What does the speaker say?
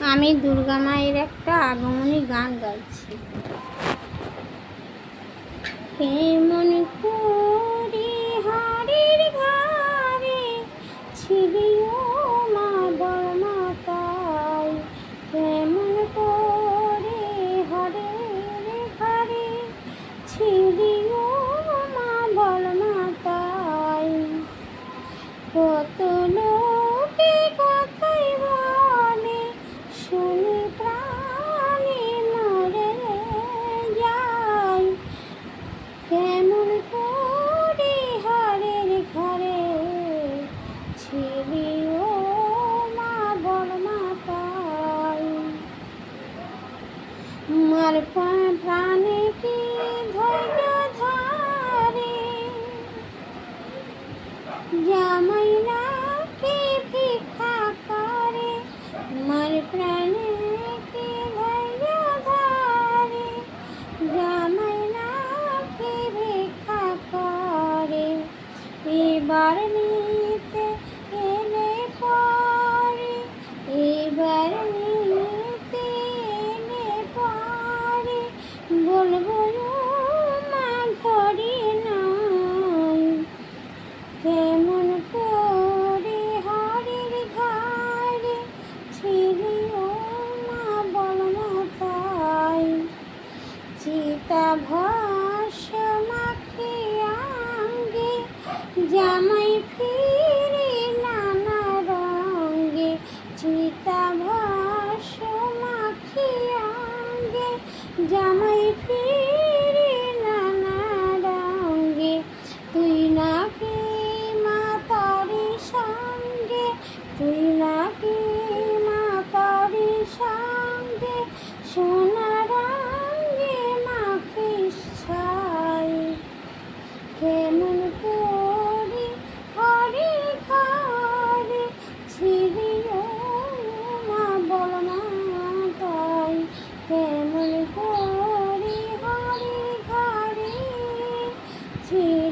আমি দুর্গা মায়ের একটা আগমনী গান গাইছি। কেমন করে হাড়ের ঘরে ছিলি ও মা বড়মাতাই, কেমন করে হাড়ের ঘরে ছিলি ও মা বড়মাতাই। কত লোকে কথাই বলে শুনি প্রাণে মরে যায়, কেমন করে হাড়ের ঘরে ছিলি ও মা বড়মাতাই। মার প্রাণে কি ধৈর্য ধরে, জামাই নাকি ভিক্ষা করে, মার প্রাণে কি ধৈর্য ধরে, জামাই নাকি ভিক্ষা করে। এবার নিতে এলে পরে, এবার নিতে এলে পরে বলবো মা ঘরে নাই, কেমন করে হাড়ের ঘরে ছিলি ও মা বড়মাতাই। চিতা ভাষ্য মাখে আঙ্গে জামাই ফিরে নানা রঙে, চিতা ভাষ্য মাখে আঙ্গে জামাই ফিরে নানা রঙে। তুই নাকি মা তারি সঙ্গে, তুই নাকি মা তারি সঙ্গে সোনা রঙে মাখিস ছাই, কেমন করে হাড়ের ঘরে ছিলি ও মা বড়মাতাই, কেমন করে হাড়ের ঘরে ছিলি।